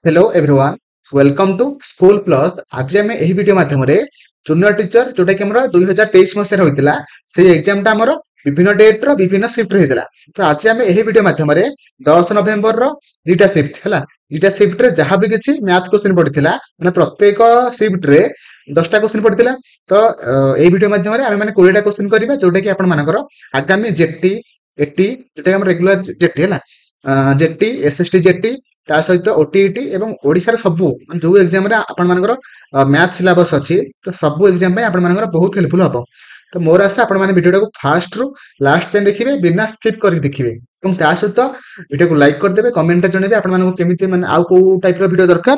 Hello everyone welcome to school plus. आज आम यही वीडियो माध्यम जूनियर टीचर जोटा कि 2023 मसीह होता से एग्जाम टा आमर विभिन्न डेट रो विभिन्न शिफ्ट होता। तो आज आम यही वीडियो माध्यम 10 नवेम्बर दुईटा शिफ्ट है दुईटा शिफ्ट रे जहाँ भी किसी मैथ क्वेश्चन पड़ता मैंने प्रत्येक शिफ्ट रे 10टा क्वेश्चन पड़ता। तो यही वीडियो माध्यम आम मैंने 20टा क्वेश्चन करवा जोटा कि आपर आगामी जेटी एटी जोटा रेगुलर जेटी है जेटी एसएसटी जेटी ता सहित ओटीईटी एवं ओडिशार सबू जो एग्जाम रे आपण मानकर मैथ सिलेबस अछि तो सबू एग्जाम पे आपण मानकर बहुत हेल्पफुल हबो। तो मोर आशा आपण माने वीडियो को फास्ट रु लास्ट जाय देखिबे बिना स्किप करि देखिबे एवं ता सहित वीडियो को लाइक कर देबे कमेंट रे जणेबे आपण मानको केमिति माने आउ को टाइप रो वीडियो दरकार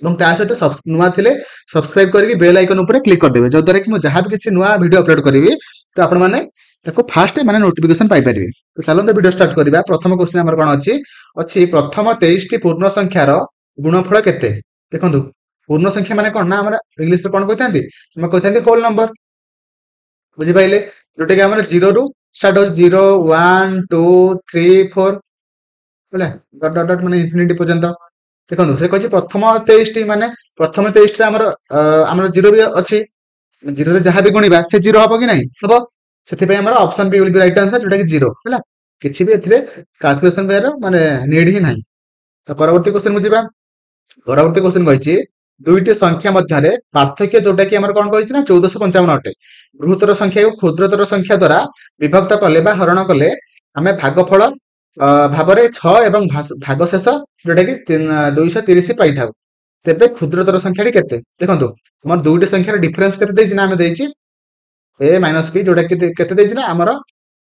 एवं ता सहित नुआ थिले सब्सक्राइब करके बेल आइकन ऊपर क्लिक कर देबे जो द्वारा कि मो जहां भी किसी नुआ वीडियो अपलोड करिवि तो आपण माने ताको फास्ट माने नोटिफिकेशन पाई परिबे। तो चलो तो वीडियो स्टार्ट करिबा। प्रथम क्वेश्चन हमर कोन अछि प्रथम 23 टी पूर्ण संख्यार गुणनफल केते। देखंतु पूर्ण संख्या माने कोन ना हमरा इंग्लिश रे कोन कहथांती हम कहथांती होल नंबर बुझि पाइले जोटे कि हमर 0 रु स्टार्ट हो 0 1 2 3 4 बोले डॉट डॉट डॉट माने इंफिनिटी पर्यंत। देखंतु से कहछि प्रथम 23 टी माने प्रथम 23 रे हमर 0 भी अछि 0 रे जहां भी गुणिबा से 0 हबो कि नहीं हबो सेति पे हमर option B will be right answer जोटा कि 0 हैला किछि भी एथिरे कैलकुलेशन करर माने नीड ही नहीं। तो परवर्ती क्वेश्चन बुझिबा। परवर्ती क्वेश्चन कहछि दुईटी संख्या मध्य पार्थक्य जोटा कि हमर कोन कहछि ना 1455 अटे। बृहत्तर संख्या को क्षुद्रतर संख्या द्वारा विभक्त कले बा हरण कले हमें भागफल भाबरे 6 एवं भागशेष जोटा कि 230 पाई थाउ। तेबे क्षुद्रतर संख्याटी केते देखंतु हमर दुईटी संख्यार डिफरेंस केते देछि ना हमें देछि ए माइनस बी जोटा कि केते देछि ना हमर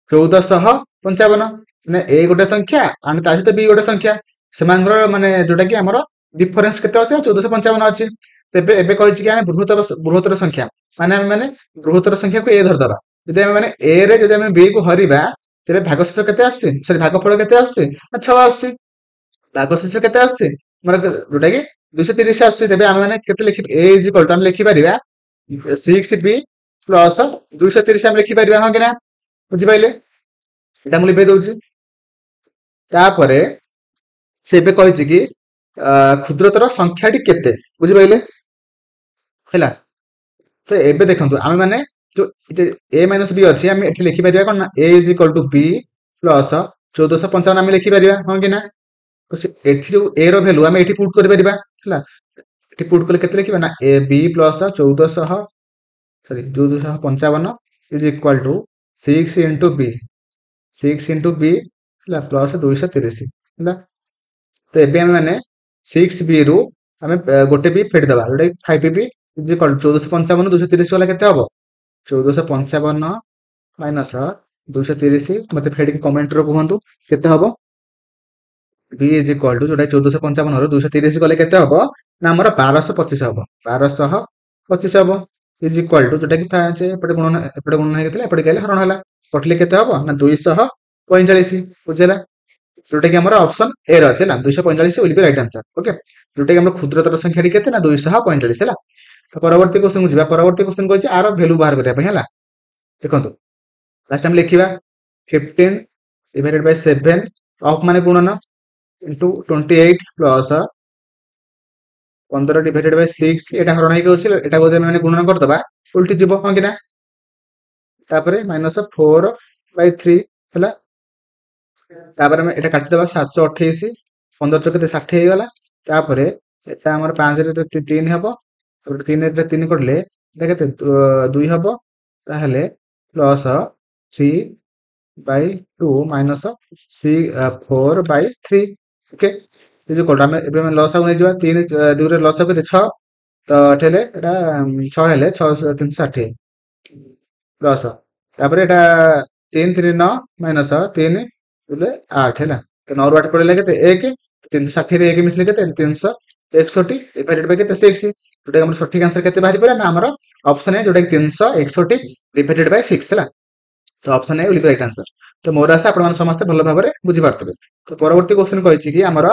1455 माने ए गोटे संख्या आन ता सहित बी गोटे संख्या सेमानर माने जोटा कि हमर डिफरेंस केते अछि 1455 अछि। तेबे एबे कहछि कि हम बृहत्तर संख्या माने बृहत्तर संख्या को ए धर दबा जदि हम माने ए रे जदि हम बी को हरिबा तेबे भागशेष केते आछि सॉरी भागफल केते आछि 6 आछि भागशेष केते आछि माने जोटा कि 230 आछि। तेबे हम माने केते लिखि ए इज इक्वल टू हम लिखि परिबा 6b प्लस 230 हम लिखि परिबा हां कि ना बुझि पाइले एटा मु लिखि दउछि। तापरे से एबे कहछि कि क्षुद्रतर संख्याटी केते बुझि पाइले हैला। तो एबे देखंतु आमे माने जो a माइनस b अछि हम एठी लिखि परिबा कोन ना a is equal to b plus 1455 हम लिखि परिबा हां कि ना। तो से एठी जो a रो वैल्यू हम एठी पुट करि परिबा हैला एठी पुट करले केते लिखिबा ना a b plus 1400 sorry 1455 is equal to 6 into b 6 into b हैला प्लस 230 हैला। तो एबे हम माने 6b रु हमें गोटे b फेड दबा जोटा 5b इज इक्वल 1455 230 वाला केते हबो 1455 माइनस 230 मते फेड के कमेंट रो कहंतु केते हबो b इज इक्वल टू जोटा 1455 रो 230 गले केते हबो ना हमर 1225 हबो 1225 हबो इज इक्वल टू जोटा कि 5 एपटे गुणन हे केतले एपटे गेले हरण हला कटले केते हबो ना 245 बुझला जोटा कि हमर ऑप्शन ए रो छै ना 245 will be right answer okay. जोटा कि हमर क्षुद्रतर संख्याटी केते ना 245 हैला। तो परवर्ती क्वेश्चन बुझिबा। परवर्ती क्वेश्चन कहै छै आरो वैल्यू बाहर करिया पय हैला देखंतु लास्ट टाइम लिखिबा 15 डिवाइडेड बाय 7 ऑफ माने गुणन इनटू 28 प्लस 15 डिवाइडेड बाय 6 एटा हरण हे गछि एटा को माने गुणन कर दबा उल्टी जीवो हां कि ना। तापरे माइनस 4 बाय 3 हैला तापरे में एटा काटि दबा 728 15 चके 60 हे गला। तापरे एटा हमर 5 रे 3 हबो तो 3 रे 3 करले एटा केते 2 हबो ताहले plus 3 by 2 minus 4 by 3 okay. ये जो कोटा में एबे में लॉस आउ नै जवा 3 2 रे लॉस आउ केते 6 तो ठेले एटा 6 हेले 6 360 प्लस तापरे एटा 3 3 9 माइनस 3 बोले 8 हैला। तो 9 रो 8 पड़ले केते 1 360 रे 1 मिसले केते 361 डिवाइडेड बाय केते 6 जोटा हमर सठिक आंसर केते बाहरी पड़ा ना हमर ऑप्शन है जोटा 361 डिवाइडेड बाय 6 हैला। तो option A will be right answer. तो मोर आशा आपण मान समस्त भलो भाबरे बुझि पारतबे। तो परवर्ती क्वेश्चन कहिछि कि हमर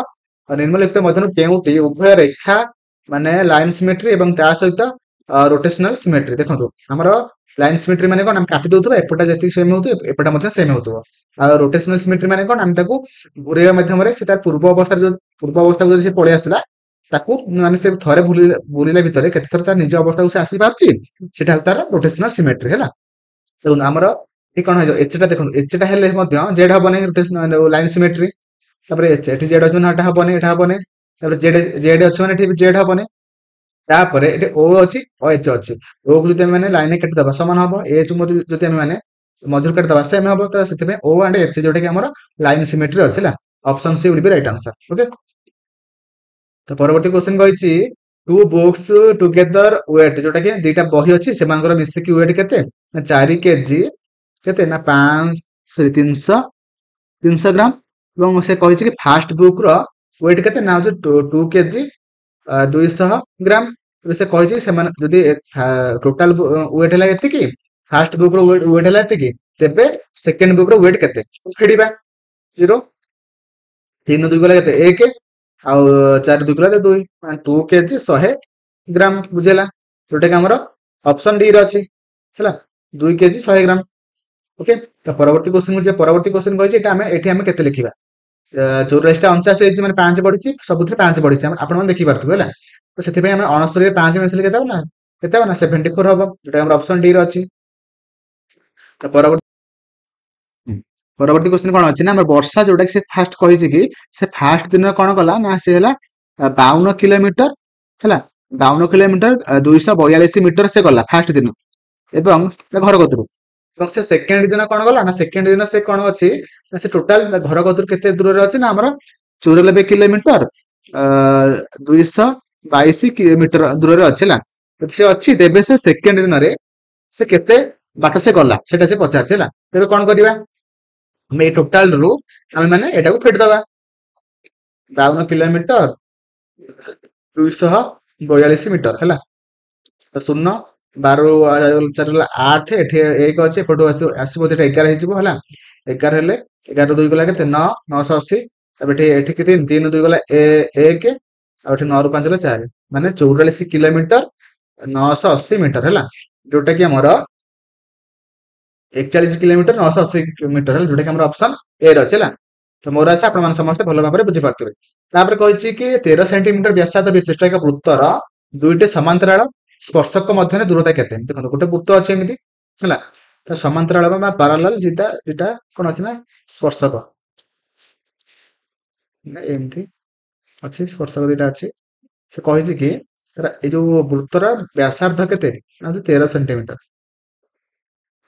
निम्नलिखित मध्यनु केउटी उभय रेखा माने लाइन सिमेट्री एवं ता सहित रोटेशनल सिमेट्री देखंतु हमर ଲାଇନ୍ ସିମେଟ୍ରି ମାନେ କଣ ଆମେ କାଟି ଦଉଥିବା ଏପଟା ଯେତିକି ସେମ୍ ହଉଥିବ ଏପଟା ମଧ୍ୟ ସେମ୍ ହଉଥିବ। ଆଉ ରୋଟେସନାଲ ସିମେଟ୍ରି ମାନେ କଣ ଆମେ ତାକୁ ଘୁରେଇବା ମାଧ୍ୟମରେ ସେ ତାର ପୂର୍ବ ଅବସ୍ଥାକୁ ଯଦି ସେ ପଳେଇ ଆସିଥିଲା ତାକୁ ମାନେ ସେ ଥରେ ବୁଲିଲା ଭିତରେ କେତେଥର ତାର ନିଜ ଅବସ୍ଥାକୁ ସେ ଆସିପାରୁଛି ସେଟା ତାର ରୋଟେସନାଲ ସିମେଟ୍ରି ହେଲା। ଦେଖନ୍ତୁ ଆମର ଏଠି କଣ ହେଇଯିବ ଏଚଟା ଦେଖନ୍ତୁ ଏଚଟା ହେଲେ ମଧ୍ୟ ଜେଡ୍ ହବନି ରୋଟେସନାଲ ଲାଇନ୍ ସିମେଟ୍ରି। ତାପରେ ଏଠି ଜେଡ୍ ଅଛି ମାନେ ଏଟା ହବନି ଏଟା ହବନି। ତାପରେ ଜେଡ୍ ଅଛି ମାନେ ଏଠି ଜେଡ୍ ହବନି। ତାପରେ ଏଠି ଓ ଅଛି ଓ ଏଚ ଅଛି। ଓ କୁ ଯଦି ଆମେ ମାନେ ଲାଇନରେ କାଟିଦବା ସମାନ ହବ ଏଚ ଯଦି ଆମେ ମାନେ ମଝିରୁ କାଟିଦବା ସେମ୍ ହବ। ତ ସେଥିପାଇଁ ଓ ଆଣ୍ଡ ଏଚ ଯୋଉଟା କି ଆମର ଲାଇନ୍ ସିମେଟ୍ରି ଅଛି ହେଲା। Option C will be right answer. Okay. ତ ପରବର୍ତ୍ତୀ କ୍ୱେଶ୍ଚନ କହିଛି ଟୁ ବୁକ୍ସ ଟୁଗେଦର ୱେଟ୍ ଯୋଉଟା କି ଦିଟା ବହି ଅଛି ସେମାନଙ୍କର ମିଶିକି ୱେଟ୍ କେତେ ନା 4 କେଜି କେତେ ନା 300 ଗ୍ରାମ। ଏବଂ ସେ କହିଛି କି ଫାଷ୍ଟ ବୁକ୍ ର ୱେଟ୍ କେତେ ନା ହଉଛି 2 କେଜି 200 ଗ୍ରାମ। ସେ କହିଛି ସେମାନେ ଯଦି ଟୋଟାଲ ୱେଟ୍ ହେଲା ଏତିକି ଫାଷ୍ଟ ବୁକ୍ ର ୱେଟ୍ ହେଲା ଏତିକି ତେବେ ସେକେଣ୍ଡ ବୁକ୍ ର ୱେଟ୍ କେତେ ଫେଡିବା 0 3 2 ଗଲା କେତେ 1 ଆଉ 4 2 ଗଲା 2 ମାନେ 2 କେଜି 100 ଗ୍ରାମ ବୁଝିଲା ଯୋଉଟା କି ଆମର ଅପସନ ଡି ରେ ଅଛି ହେଲା 2 କେଜି 100 ଗ୍ରାମ। ଓକେ। ତ ପରବର୍ତ୍ତୀ କ୍ୱେଶ୍ଚନ କହିଛି ଏଠି ଆମେ କେତେ ଲେଖିବା 84ଟା 49 ହେଇଛି ମାନେ 5 ବଢିଛି ସବୁଥିରେ 5 ବଢିଛି ଆପଣମାନେ ଦେଖିପାରୁଥିବେ ହେଲା। ତ ସେଥିପାଇଁ ଆମେ 69 ରେ 5 ମିଶିଲେ କେତେ ହବ ନା 74 ହବ ଯୋଉଟା ଆମର ଅପସନ ଡି ରେ ଅଛି। ତ ପରବର୍ତ୍ତୀ କ୍ୱେଶ୍ଚନ କଣ ଅଛି ନା ଆମର ବର୍ଷା ଯୋଉଟା କି ସେ ଫାଷ୍ଟ କହିଛି କି ସେ ଫାଷ୍ଟ ଦିନ କଣ କଲା ନା ସେ ହେଲା 52 କିଲୋମିଟର ହେଲା 52 କିଲୋମିଟର 242 ମିଟର ସେ ଗଲା ଫାଷ୍ଟ ଦିନ ଏବଂ ଘର କତରୁ। ଏବଂ ସେ ସେକେଣ୍ଡ ଦିନ କଣ ଗଲା ନା ସେକେଣ୍ଡ ଦିନ ସେ କଣ ଅଛି ନା ସେ ଟୋଟାଲ ଘର କତରୁ କେତେ ଦୂରରେ ଅଛି ନା ଆମର 94 କିଲୋମିଟର 222 କିଲୋମିଟର ଦୂରରେ ଅଛି ହେଲା। ଯଦି ସେ ଅଛି ତେବେ ସେ ସେକେଣ୍ଡ ଦିନରେ ସେ କେତେ ବାଟ ସେ ଗଲା ସେଟା ସେ ପଚାରିଛି ହେଲା। ତେବେ କଣ କରିବା ଆମେ ଏଇ ଟୋଟାଲ ରୁ ଆମେ ମାନେ ଏଟାକୁ ଫେଟିଦବା 52 କିଲୋମିଟର 242 ମିଟର ହେଲା। ତ 0 12 4 8 ଏଠି 1 ଅଛି ଏପଟୁ ଆସିବ 11 ହେଇଯିବ ହେଲା। 11 ହେଲେ 11 2 ଗଲା କେତେ 9 980 ତାପରେ ଏଠି କେତେ 3 2 ଗଲା 1 ଆଉ ଏଠି 9 ରୁ 5 ଗଲା 4 ମାନେ 44 କିଲୋମିଟର 980 ମିଟର ହେଲା ଯୋଉଟା କି ଆମର 41 କିଲୋମିଟର 980 ମିଟର ହେଲା ଯୋଉଟା କି ଆମର ଅପସନ ଏ ରେ ଅଛି ହେଲା। ତ ମୋର ଆଶା ଆପଣମାନେ ସମସ୍ତେ ଭଲ ଭାବରେ ବୁଝିପାରୁଥିବେ। ତାପରେ କହିଛି କି 13 ସେଣ୍ଟିମିଟର ବ୍ୟାସାର୍ଧ ବିଶିଷ୍ଟ ଏକ ବୃତ୍ତର ଦୁଇଟି ସମାନ୍ତରାଳ ସ୍ପର୍ଶକ ମଧ୍ୟରେ ଦୂରତା କେତେ ଦେଖନ୍ତୁ ଗୋଟେ ବୃତ୍ତ ଅଛି ଏମିତି ହେଲା ତ ସମାନ୍ତରାଳ ବା ପାରାଲାଲ ଦିଟା କଣ ଅଛି ନା ସ୍ପର୍ଶକ ଏମିତି ଅଛି ସ୍ପର୍ଶକ ଦିଟା ଅଛି। ସେ କହିଛି କି ଏଇ ଯୋଉ ବୃତ୍ତର ବ୍ୟାସାର୍ଧ କେତେ ନା 13 ସେଣ୍ଟିମିଟର।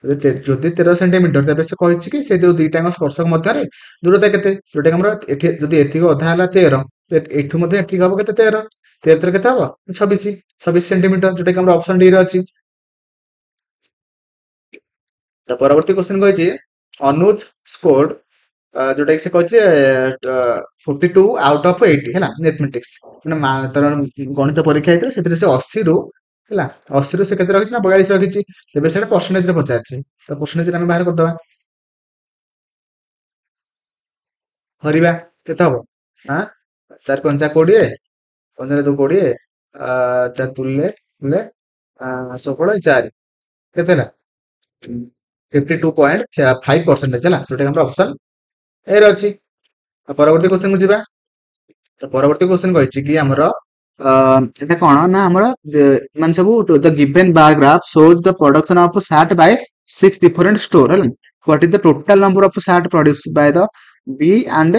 ଯଦି 13 ସେଣ୍ଟିମିଟର ତେବେ ସେ କହିଛି କି ସେ ଯୋଉ ଦିଟାଙ୍କ ସ୍ପର୍ଶକ ମଧ୍ୟରେ ଦୂରତା କେତେ ଯୋଉଟା କି ଆମର ଏଠି ଯଦି ଏତିକି ଅଧା ହେଲା 13 ଏଠୁ ମଧ୍ୟ ଏଠିକି ହବ କେତେ 13 13 କେତେ ହବ 26 ସେଣ୍ଟିମିଟର ଯୋଉଟା କି ଆମର ଅପସନ ଡି ରେ ଅଛି। ତ ପରବର୍ତ୍ତୀ କ୍ୱେଶ୍ଚନ କହିଛି ଅନୁଜ ସ୍କୋର୍ଡ ଯୋଉଟା କି ସେ କହିଛି 42 ଆଉଟ୍ ଅଫ 80 ହେଲା ମ୍ୟାଥମେଟିକ୍ସ ମାନେ ତାର ଗଣିତ ପରୀକ୍ଷା ହେଇଥିଲା ସେଥିରେ ସେ 80 ରୁ ହେଲା 80 ରୁ ସେ କେତେ ରଖିଛି ନା 42 ରଖିଛି। ତେବେ ସେଟା ପରସେଣ୍ଟେଜ ରେ ପଚାରିଛି ତ ପରସେଣ୍ଟେଜ ରେ ଆମେ ବାହାର କରିଦବା ହରିବା କେତେ ହବ 4 5 20 15 2 20 4 ତୁଲେ 16 4 କେତେ ହେଲା 52.5% ହେଲା ଯୋଉଟା ଆମର ଅପସନ ଏ ରେ ଅଛି। ପରବର୍ତ୍ତୀ କ୍ୱେଶ୍ଚନ କୁ ଯିବା। ତ ପରବର୍ତ୍ତୀ କ୍ୱେଶ୍ଚନ କହିଛି କି ଆମର এটা କଣ ନା ଆମର ମାନେ ସବୁ ଦ ଗିଭେନ ବାର graph shows the production of sat by 6 different store ହେଲା what is the total number of sat produced by the B and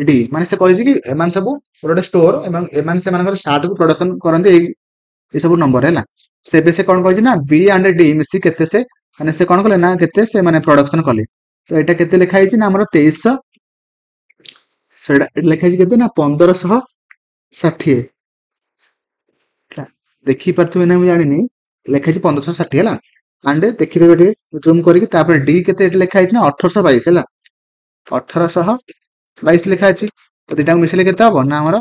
D ମାନେ ସେ କହିଛି କି ଏମାନେ ସବୁ ଗୋଟେ ଷ୍ଟୋର ଏବଂ ଏମାନେ ସେମାନଙ୍କର ସାର୍ଟ କୁ ପ୍ରଡକ୍ସନ କରନ୍ତି ଏଇ ସବୁ ନମ୍ବର ହେଲା। ସେ କଣ କହିଛି ନା B and D ମିଶି କେତେ ସେ ମାନେ ସେ କଣ କଲେ ନା କେତେ ସେ ମାନେ ପ୍ରଡକ୍ସନ କଲେ। ତ ଏଇଟା କେତେ ଲେଖା ହେଇଛି ନା ଆମର 2300 ସେଟା ଲେଖା ହେଇଛି କେତେ ନା 1560 ଦେଖିପାରୁଥିବେ ନା ମୁଁ ଜାଣିନି ଲେଖା ହେଇଛି 1560 ହେଲା। ଆଣ୍ଡ ଦେଖିଦେବେ ଟିକେ ଜୁମ କରିକି ତାପରେ ଡି କେତେ ଏଠି ଲେଖା ହେଇଛି ନା 1822 ହେଲା 1822 ଲେଖା ଅଛି। ତ ଦିଟାକୁ ମିଶିଲେ କେତେ ହବ ନା ଆମର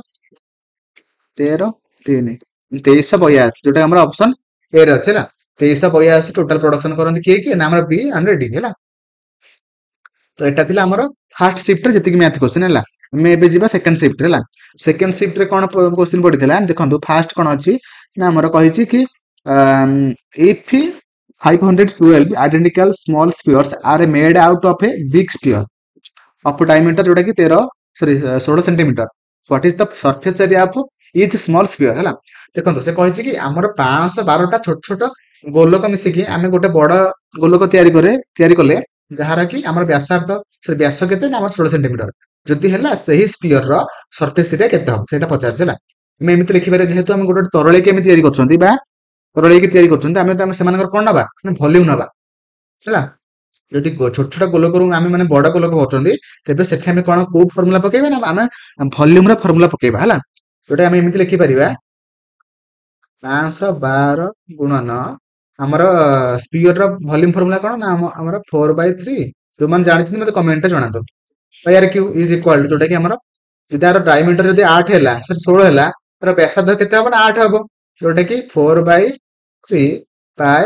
13 3 2382 ଯୋଉଟା ଆମର ଅପସନ ଏ ରେ ଅଛି ହେଲା। 2382 ଟୋଟାଲ ପ୍ରଡକ୍ସନ କରନ୍ତି କିଏ ନା ଆମର ବି ଆଣ୍ଡ ଡି ହେଲା। ତ ଏଟା ଥିଲା ଆମର ଫାର୍ଷ୍ଟ ସିଫ୍ଟରେ ଯେତିକି ମ୍ୟାଥ କ୍ୱେଶ୍ଚନ ହେଲା। ଆମେ ଏବେ ଯିବା ସେକେଣ୍ଡ ସିଫ୍ଟ ହେଲା। ସେକେଣ୍ଡ ସିଫ୍ଟରେ କଣ କ୍ୱେଶ୍ଚନ ପଡିଥିଲା ଦେଖନ୍ତୁ ଫାର୍ଷ୍ଟ କଣ ଅଛି ନା ଆମର କହିଛି କି if 512 identical small spheres are made out of a big sphere of diameter जोटा कि 13 sorry 16 centimetre. What is the surface area of each small sphere हैला. देखंतु से कहिछि कि हमर 512 टा छोट छोट गोलक मिसी कि आमे गोटे बड़ गोलक तयारी कले जहार कि हमर व्यासार्ध सॉरी व्यास केते ना हमर 16 सेंटीमीटर जदि हैला सही स्फीयर रो सरफेस एरिया केते हम सेटा पचार छला. मैं एमिति लिखि पारे जेहेतु हम गोटे तरळे केमि तयारी करछंती बा तरळे के तयारी करछंती आमे त हम सेमानकर कोन नबा वॉल्यूम नबा हैला. যদি ଛୋଟ ଛୋଟ ଗୋଲକରୁ ଆମେ ମାନେ ବଡ ଗୋଲକ କରୁଛନ୍ତି ତେବେ ସେଠି ଆମେ କଣ କୋଉ ଫର୍ମୁଲା ପକେଇବା ନା ଆମେ ଭଲ୍ୟୁମ ର ଫର୍ମୁଲା ପକେଇବା ହେଲା. ଯୋଉଟା ଆମେ ଏମିତି ଲେଖିପାରିବା 512 ଗୁଣନ ଆମର ସ୍ପିୟର ର ଭଲ୍ୟୁମ ଫର୍ମୁଲା କଣ ନା ଆମର 4/3. ଯୋଉମାନେ ଜାଣିଛନ୍ତି ମତେ କମେଣ୍ଟ ରେ ଜଣାନ୍ତୁ. ପାଇଆର କ୍ୟୁ ଇଜ ଇକ୍ୱାଲ ଟୁ ଯୋଉଟା କି ଆମର ଯଦି ଆର ଡାଇମିଟର ଯଦି 8 ହେଲା ସରି 16 ହେଲା ତାର ବ୍ୟାସାର୍ଧ କେତେ ହବ ନା 8 ହବ ଯୋଉଟା କି 4/3 ପାଏ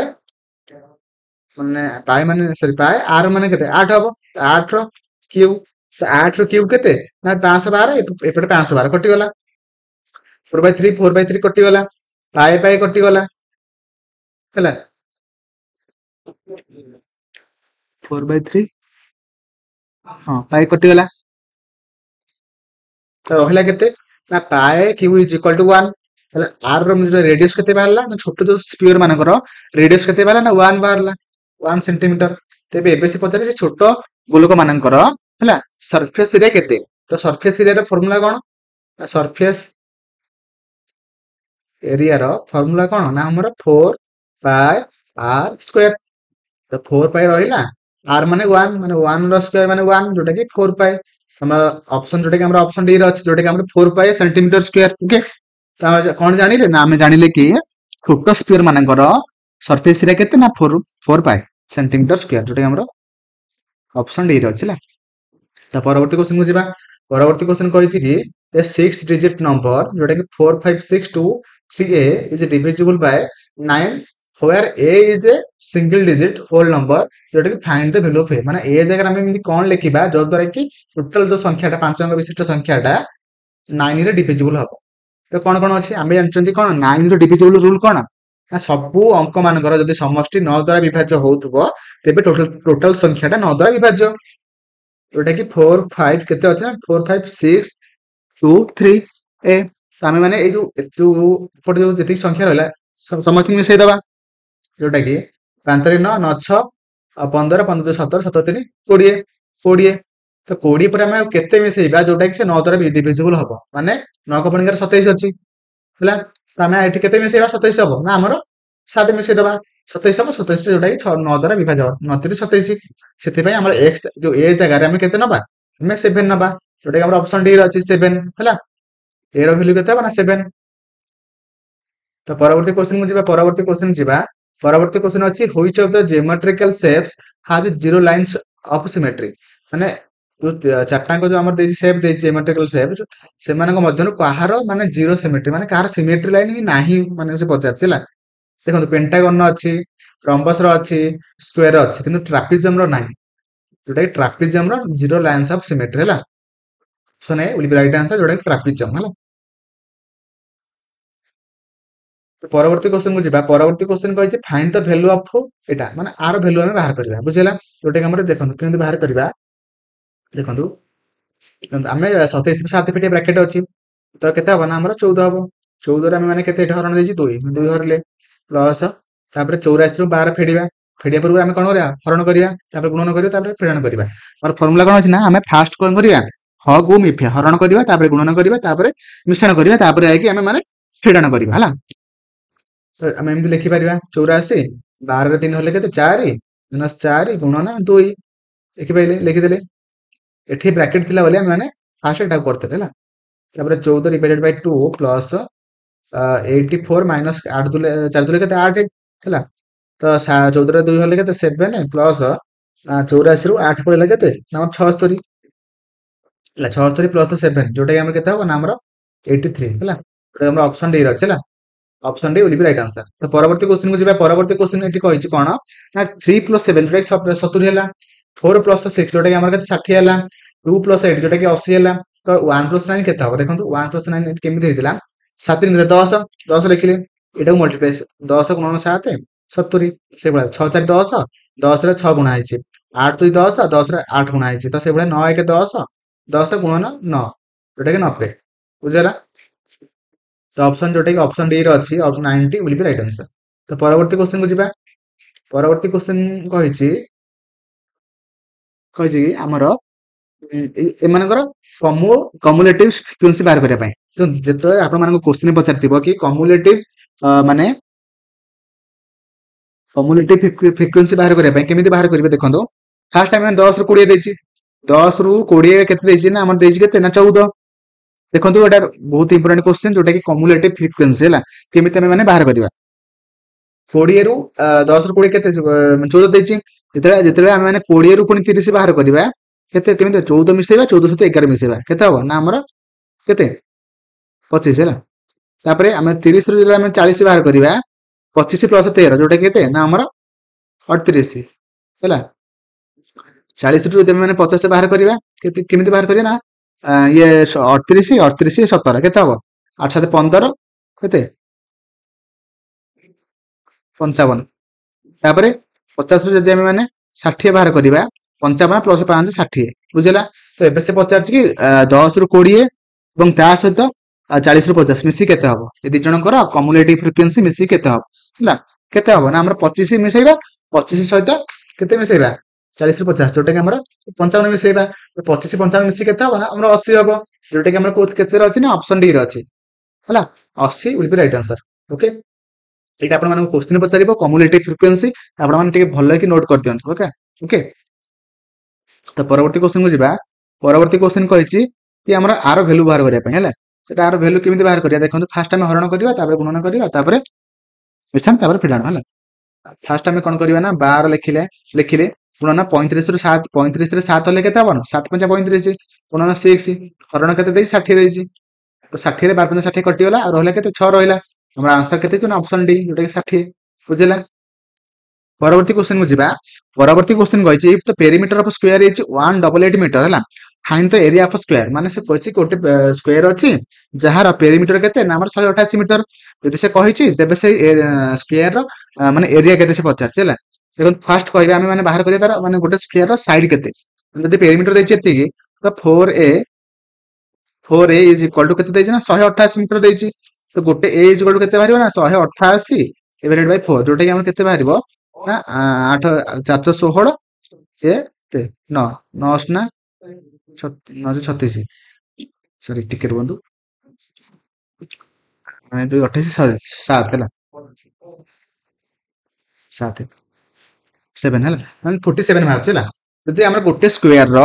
ମାନେ ପାଏ ମାନେ ସରି ପାଏ ଆର ମାନେ କେତେ 8 ହବ 8 ର କ୍ୟୁ 8 ର କ୍ୟୁ କେତେ ନା 512 ଏପଟେ 512 କଟିଗଲା 4/3 କଟିଗଲା ପାଏ ପାଏ କଟିଗଲା ହେଲା 4/3 ହଁ ପାଏ କଟିଗଲା ତ ରହିଲା କେତେ ନା ପାଏ କ୍ୟୁ ଇଜ ଇକ୍ୱାଲ ଟୁ 1 ହେଲା. ଆର ର ରେडियस केते बाहरला ना छोट जो स्फीयर मानकर रेडियस केते बाहरला ना 1 बाहरला 1 सेंटीमीटर. तेबे एबे से पचारे से छोट गोलक मानकर हैला सरफेस एरिया केते तो सरफेस एरिया रो फार्मूला कोन ना सरफेस एरिया रो फार्मूला कोन ना हमर 4 पाई आर स्क्वायर. तो 4 पाई रहिला आर माने 1 रो स्क्वायर माने 1 जोटा कि 4 पाई हम ऑप्शन जोटा कि हमर ऑप्शन डी रो अछि जोटा कि हमर 4 पाई सेंटीमीटर स्क्वायर. ओके तो कौन जानिले ना आमे जानिले कि छोट स्फीयर मानकर सरफेस एरिया केते ना 4 पाई सेंटीमीटर स्क्वायर जोटा हमर ऑप्शन डी रे अछि ला. तो परवर्ती क्वेश्चन को जिबा. परवर्ती क्वेश्चन कहिछि कि ए 6 डिजिट नंबर जोटा कि 45623a is divisible by 9 where a is a single digit whole number जोटा कि find the value of a माने a जगह हम एमि कोन लिखिबा जो द्वारा कि टोटल जो संख्याटा 5 अंक विशिष्ट संख्याटा 9 रे डिविजिबल हबो. तो कौन कौन अच्छी आम जानते कौन 9 रो डिविजिबल रूल कौन ना सबू अंक मानकर जदि समष्टि 9 द्वारा विभाज्य होउतबो तेबे टोटल संख्याटा 9 द्वारा विभाज्य जोटा कि 4 5 केते अछि ना 4 5 6 2 3 ए. तो आमे माने ए जो ऊपर जो जति संख्या रहला समष्टि मिसै दबा जोटा कि 5 3 9 9 6 15 15 2 17 17 3 20 20 तो 20 पर आमे केते मिसैबा जोटा कि से 9 द्वारा डिविजिबल हबो माने 9 को पणिकार 27 अछि ହେଲା. तो आमे एठी केते मिसैबा 27 हबो ना हमरो 7 मिसै दबा 27 हबो 27 जोटा कि 6 9 द्वारा विभाज्य 9 3 27 सेति पय हमर x जो a जगह रे आमे केते नबा हमें 7 नबा जोटा कि हमर ऑप्शन डी रे अछि 7 हैला. a रो वैल्यू केते हबो ना 7. तो परवर्ती क्वेश्चन को जिबा. परवर्ती क्वेश्चन जिबा. परवर्ती क्वेश्चन अछि which of the geometrical shapes has zero lines of symmetry माने जो चारटा को जो हमर देछि शेप देछि ज्योमेट्रिकल शेप से मानक मध्यनु काहार माने जीरो सिमेट्री माने काहार सिमेट्री लाइन ही नाही माने से पचारछिला. देखंतु पेंटागन रो अछि रॉम्बस रो अछि स्क्वायर रो अछि किंतु ट्रापेजियम रो नाही जोटा कि ट्रापेजियम रो जीरो लाइंस ऑफ सिमेट्री हैला. Option A will be right answer जोटा कि ट्रापेजियम हैला. तो परवर्ती क्वेश्चन को जिबा. परवर्ती क्वेश्चन कहै छै फाइंड द वैल्यू ऑफ एटा माने आर वैल्यू हमें बाहर करबा बुझिला जोटा कि हमर देखंतु केमि बाहर करबा. देखंतु आमे 27 को 7 फिटे ब्रैकेट अछि तो केते हबो ना हमर 14 हबो 14 रे हम माने केते एटा हरण देछि 2 2 हरले प्लस तापर 84 रो 12 फेडिबा फेडिया पूर्व आमे कोन करिया हरण करिया तापर गुणन करिया तापर फेडन करिया. और फार्मूला कोन अछि ना आमे फास्ट कोन करिया ह गु मिफे हरण करिया तापर गुणन करिया तापर मिश्रण करिया तापर आइ कि आमे माने फेडन करिया हला. तो आमे एमति लिखि परिबा 84 12 रे 3 हरले केते 4 - 4 गुणन 2 लिखि पइले लिखि देले एठी ब्रैकेट थिला बोले माने फास्ट एटा करते हैला. तापर 14 divided by 2 plus 84 minus 8 Dhule 4 Dhule केते 8 हैला. तो 14 रे 2 हले केते 7 प्लस 84 रु 8 पड़ेला केते ना 76 हैला 76 प्लस 7 जोटा कि हमर केते हो ना हमर 83 हैला. तो हमर ऑप्शन डी रहछ हैला. Option D will be right answer. तो परवर्ती क्वेश्चन को जिबा. परवर्ती क्वेश्चन एठी कहिछि कोन ना 3 + 7 जोटा कि 70 हैला 4 + 6 जोटा कि हमर केते 60 हैला 2 + 8 जोटा कि 80 हैला. तो 1 + 9 केते हो देखंतु 1 + 9 एठी केमि देइदिला 7 रे 10 10 लिखिले एटा मल्टीप्लाई 10 × 7 70 ସେଇଭଳିଆ 6 4 10 10 ରେ 6 ଗୁଣା ହେଇଛି 8 2 10 10 ରେ 8 ଗୁଣା ହେଇଛି ତ ସେଇଭଳିଆ 9 1 10 10 ଗୁଣନ 9 ଯୋଉଟା କି 90 ବୁଝିହେଲା ତ ଅପସନ ଯୋଉଟା କି ଅପସନ ଡି ରେ ଅଛି option 90 will be right answer ତ ପରବର୍ତ୍ତୀ କ୍ୱେଶ୍ଚନ କୁ ଯିବା ପରବର୍ତ୍ତୀ କ୍ୱେଶ୍ଚନ କହିଛି କି ଆମର ଏମାନଙ୍କର କମ୍ୟୁଲେଟିଭ ଫ୍ରିକ୍ୱେନ୍ସି ବାହାର କରିବା ପାଇଁ ତ ଯେତେବେଳେ ଆପଣମାନଙ୍କୁ କ୍ୱେଶ୍ଚନ ପଚାରିଥିବ କି ମାନେ କମ୍ୟୁଲେଟିଭ ଫ୍ରିକ୍ୱେନ୍ସି ବାହାର କରିବା ପାଇଁ କେମିତି ବାହାର କରିବେ ଦେଖନ୍ତୁ ଫାର୍ଷ୍ଟ ଆମେ 10 ରୁ 20 ଦେଇଛି 10 ରୁ 20 କେତେ ଦେଇଛି ନା ଆମର ଦେଇଛି କେତେ ନା 14 ଦେଖନ୍ତୁ ଏଟା ବହୁତ ଇମ୍ପୋର୍ଟାଣ୍ଟ କ୍ୱେଶ୍ଚନ ଯୋଉଟା କି କମ୍ୟୁଲେଟିଭ ଫ୍ରିକ୍ୱେନ୍ସି ହେଲା କେମିତି ଆମେ ମାନେ ବାହାର କରିବା 20 ରୁ 10 ରୁ 20 କେତେ 14 ଦେଇଛି ଯେତେବେଳେ ଆମେ ମାନେ 20 ରୁ ପୁଣି 30 ବାହାର କରିବା କେତେ କେମିତି 14 ମିଶେଇବା 14 ସହିତ 11 ମିଶେଇବା କେତେ ହବ ନା ଆମର କେତେ 25 ହେଲା ତାପରେ ଆମେ 30 ରୁ ଯେତେବେଳେ ଆମେ 40 ବାହାର କରିବା 25 ପ୍ଲସ 13 ଯୋଉଟା କେତେ ନା ଆମର 38 ହେଲା 40 ରୁ ଯଦି ଆମେ 50 ବାହାର କରିବା କେମିତି ବାହାର କରିବା ନା ଇଏ 38 38 17 କେତେ ହବ 8 7 15 କେତେ 55 ତାପରେ 50 ରୁ ଯଦି ଆମେ ମାନେ 60 ବାହାର କରିବା 55 ପ୍ଲସ 5 60 ବୁଝିଲା ତ ଏବେ ସେ ପଚାରୁଛି କି 10 ରୁ 20 ଏବଂ ତା ସହିତ 40 ରୁ 50 ମିଶି କେତେ ହବ ଏ ଦି ଜଣଙ୍କର କମ୍ୟୁଲେଟିଭ ଫ୍ରିକ୍ୱେନ୍ସି ମିଶି କେତେ ହବ ହେଲା କେତେ ହବ ନା ଆମର 25 ମିଶେଇବା 25 ସହିତ କେତେ ମିଶେଇବା 40 ରୁ 50 ଯୋଉଟା କି ଆମର 55 ମିଶେଇବା 25 55 ମିଶି କେତେ ହବ ନା ଆମର 80 ହବ ଯୋଉଟା କି ଆମର କେତେ ଅଛି ନା ଅପସନ ଡି ରେ ଅଛି ହେଲା 80 will be right answer okay ଏଇଟା ଆପଣମାନଙ୍କୁ କ୍ୱେଶ୍ଚନ ପଚାରିବ କମ୍ୟୁଲେଟିଭ ଫ୍ରିକ୍ୱେନ୍ସି ଆପଣମାନେ ଟିକେ ଭଲ କି ନୋଟ୍ କରିଦିଅନ୍ତୁ ଓକେ ଓକେ ତ ପରବର୍ତ୍ତୀ କ୍ୱେଶ୍ଚନ କୁ ଯିବା ପରବର୍ତ୍ତୀ କ୍ୱେଶ୍ଚନ କହିଛି କି ଆମର ଆର ଭ୍ୟାଲୁ ବାହାର କରିବା ପାଇଁ ହେଲା ସେଟା ଆର ଭ୍ୟାଲୁ କେମିତି ବାହାର କରିବା ଦେଖନ୍ତୁ ଫାର୍ଷ୍ଟ ଆମେ ହରଣ କରିବା ତାପରେ ଗୁଣନ କରିବା ତାପରେ ମିଶାଣ ତାପରେ ଫେଡାଣ ହେଲା ଫାର୍ଷ୍ଟ ଆମେ କଣ କରିବା ନା 12 ଲେଖିଲେ ଗୁଣନ 35 ରୁ 7 35 ରେ 7 ହେଲେ କେତେ ହବ 7 5 35 ଗୁଣନ 6 ହରଣ କେତେ ଦେଇଛି 60 ଦେଇଛି ତ 60 ରେ 12 60 କଟିଗଲା ଆଉ ରହିଲା କେତେ 6 ରହିଲା ଆମର ଆନ୍ସର କେତେ ଅଛି ନା ଅପସନ ଡି ଯୋଉଟା କି 60 ବୁଝିଲା ପରବର୍ତ୍ତୀ क्वेश्चन को ଯିବା ପରବର୍ତ୍ତୀ क्वेश्चन କହିଛି if the perimeter of a square is 188 meter ହେଲା find the area of a square ମାନେ ସେ କହିଛି ଗୋଟେ ସ୍କୋୟାର ଅଛି ଯାହାର ପେରିମିଟର କେତେ ନା ଆମର 188 ମିଟର ଯଦି ସେ କହିଛି ତେବେ ସେଇ ସ୍କୋୟାର ର ମାନେ ଏରିଆ କେତେ ସେ ପଚାରିଛି ହେଲା ଦେଖନ୍ତୁ ଫାର୍ଷ୍ଟ କହିବା ଆମେ ମାନେ ବାହାର କରିବା ତାର ମାନେ ଗୋଟେ ସ୍କୋୟାର ର ସାଇଡ କେତେ ଯଦି ପେରିମିଟର ଦେଇଛି ଏତିକି ତ 4a is equal to କେତେ ଦେଇଛି ନା 188 ମିଟର ଦେଇଛି ତ ଗୋଟେ a is equal to କେତେ ବାହାରିବ ନା 188 divided by 4 ଯୋଉଟା କି ଆମର କେତେ ବାହାରିବ ନା 8 416 କେତେ 9 9 ନା 36 ସରି ଟିକେ ରୁହନ୍ତୁ 28 7 ହେଲା 7 7 ହେଲା ମାନେ 47 ବାହାରୁଛି ହେଲା ଯଦି ଆମର ଗୋଟେ ସ୍କୋୟାର ର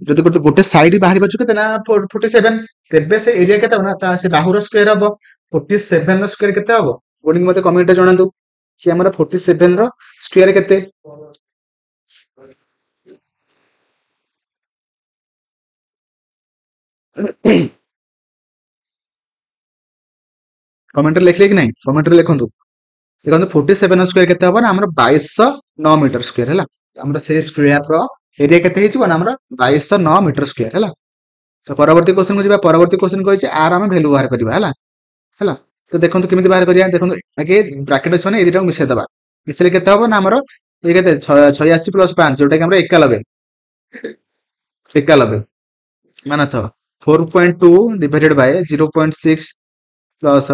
ଯଦି ଗୋଟେ ସାଇଡ ବାହାରି ପାରୁଛୁ କେତେ ନା 47 ତେବେ ସେ ଏରିଆ କେତେ ହବ ନା ସେ ବାହୁର ସ୍କୋୟାର ହବ 47 ର ସ୍କୋୟାର କେତେ ହବ ବୋଲିକି ମତେ କମେଣ୍ଟରେ ଜଣାନ୍ତୁ କି ଆମର 47 ର ସ୍କୋୟାର କେତେ କମେଣ୍ଟରେ ଲେଖିଲେ କି ନାହିଁ କମେଣ୍ଟରେ ଲେଖନ୍ତୁ ଦେଖନ୍ତୁ 47 ସ୍କୋୟାର କେତେ ହବ ନା ଆମର 2209 ମିଟର ସ୍କୋୟାର ହେଲା ଆମର ସେ ସ୍କୋୟାର ର ଏରିଆ କେତେ ହେଇଯିବ ନା ଆମର 2209 ମିଟର ସ୍କୋୟାର ହେଲା ତ ପରବର୍ତ୍ତୀ क्वेश्चन को ଯିବା ପରବର୍ତ୍ତୀ क्वेश्चन କହିଛି ଆର ଆମେ ଭ୍ୟାଲୁ ବାହାର କରିବା ହେଲା ହେଲା ତ ଦେଖନ୍ତୁ କେମିତି ବାହାର କରିବା ଦେଖନ୍ତୁ ଆଗେ ବ୍ରାକେଟ ଅଛି ମାନେ ଏ ଦିଟାକୁ ମିଶେଇ ଦବା ମିଶେଇଲେ କେତେ ହବ ନା ଆମର ଏ କେତେ 86 ପ୍ଲସ 5 ଯୋଉଟା କି ଆମର 91 ମାନେ 4.2 ଡିଭାଇଡେଡ ବାଇ 0.6 ପ୍ଲସ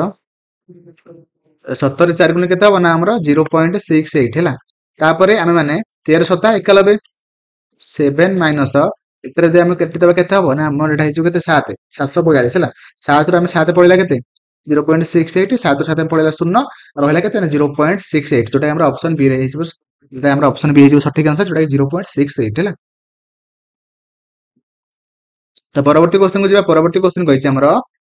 70 4 ଗୁଣ କେତେ ହବ ନା ଆମର 0.68 ହେଲା ତାପରେ ଆମେ ମାନେ 13 7 91 7 ମାଇନସ ଏଥିରେ ଯଦି ଆମେ କାଟିଦେବା କେତେ ହବ ନା ଆମର ଏଟା ହେଇଯିବ କେତେ 7 742 ହେଲା 7 ରୁ ଆମେ 7 ପଳେଇଲା କେତେ 0.68 7 ରୁ 7 ପଳେଇଲା 0 ରହିଲା କେତେ ନା 0.68 ଯୋଉଟା ଆମର ଅପସନ ବି ରେ ହେଇଯିବ ଯୋଉଟା ଆମର ଅପସନ ବି ହେଇଯିବ ସଠିକ आंसर ଯୋଉଟା 0.68 ହେଲା ତ ପରବର୍ତ୍ତୀ क्वेश्चन को ଯିବା ପରବର୍ତ୍ତୀ क्वेश्चन କହିଛି ଆମର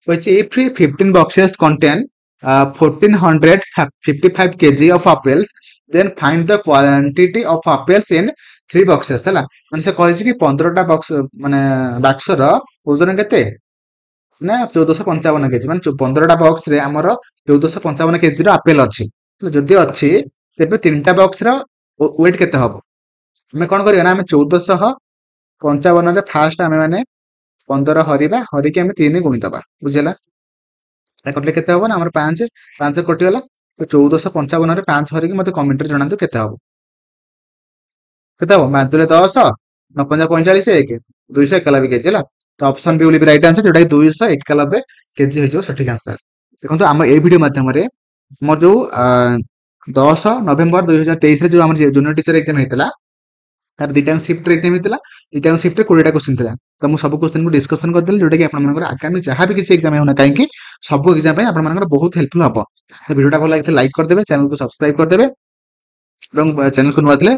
କହିଛି if 15 boxes contain 1455 kg of apples then find the quantity of apples in 3 boxes ହେଲା ମାନେ ସେ କହିଛି କି 15ଟା ବକ୍ସ ମାନେ ବାକ୍ସର ଓଜନ କେତେ ନା 1455 କେଜି ମାନେ 15ଟା ବକ୍ସ ରେ ଆମର 1455 କେଜି ର ଆପେଲ ଅଛି ଯଦି ଅଛି ତେବେ 3ଟା ବକ୍ସ ର ୱେଟ କେତେ ହବ ଆମେ କଣ କରିବା ନା ଆମେ 1455 ରେ ଫାର୍ଷ୍ଟ ଆମେ ମାନେ 15 ହରିକି ଆମେ 3 ଗୁଣିଦବା ବୁଝିଲା କଟିଲେ କେତେ ହବ ନା ଆମର 5 କଟିଗଲା ତ 1455 ରେ 5 ହରିକି ମତେ କମେଣ୍ଟରେ ଜଣାନ୍ତୁ କେତେ ହବ। କେତେ ହବ? 10 9 45 1 291 କେଜି ହେଲା। ତ option B will be right answer, ଯୋଉଟା କି 291 କେଜି ହେଇଯିବ ସଠିକ ଆନ୍ସର। ଦେଖନ୍ତୁ ଆମ ଏଇ ଭିଡିଓ ମାଧ୍ୟମରେ ମୋର ଯୋଉ 10 ନଭେମ୍ବର 2023 ରେ ଯୋଉ ଆମର ଜୁନିୟର ଟିଚର ଏକ୍ଜାମ ହେଇଥିଲା, ତାର ଦିଟାଙ୍କ ସିଫ୍ଟରେ ଏକ୍ଜାମ ହେଇଥିଲା। ଦିଟାଙ୍କ ସିଫ୍ଟରେ 20ଟା କ୍ୱେଶ୍ଚିନ୍ ଥିଲା। ତ ମୁଁ ସବୁ କ୍ୱେଶ୍ଚିନ୍କୁ ଡିସ୍କସନ କରିଦେଲି, ଯୋଉଟା କି ଆପଣମାନଙ୍କର ଆଗାମୀ ଯାହା ବି କିଛି ଏକ୍ଜାମ ହେଉନା କାହିଁକି ସବୁ ଏକ୍ଜାମ ପାଇଁ ଆପଣମାନଙ୍କର ବହୁତ ହେଲ୍ପଫୁଲ ହବ। ଭିଡିଓଟା ଭଲ ଲାଗିଥିଲେ ଲାଇକ୍ କରିଦେବେ, ଚ୍ୟାନେଲକୁ ସବସ୍କ୍ରାଇବ କରିଦେବେ ଏବଂ ଚ୍ୟାନେଲକୁ ନୂଆ ଥିଲେ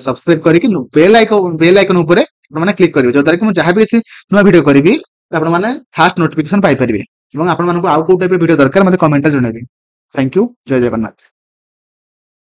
ସବସ୍କ୍ରାଇବ କରିକି ବେଲ୍ ଆଇକନ ଉପରେ ଆପଣମାନେ କ୍ଲିକ୍ କରିବେ, ଯଦ୍ୱାରା କି ମୁଁ ଯାହା ବି କିଛି ନୂଆ ଭିଡିଓ କରିବି ଆପଣମାନେ ଫାଷ୍ଟ ନୋଟିଫିକେସନ ପାଇପାରିବେ। ଏବଂ ଆପଣମାନଙ୍କୁ ଆଉ କୋଉ ଟାଇପର ଭିଡିଓ ଦରକାର ମତେ କମେଣ୍ଟରେ ଜଣାଇବେ। ଥ୍ୟାଙ୍କ ୟୁ, ଜୟ ଜଗନ୍ନାଥ।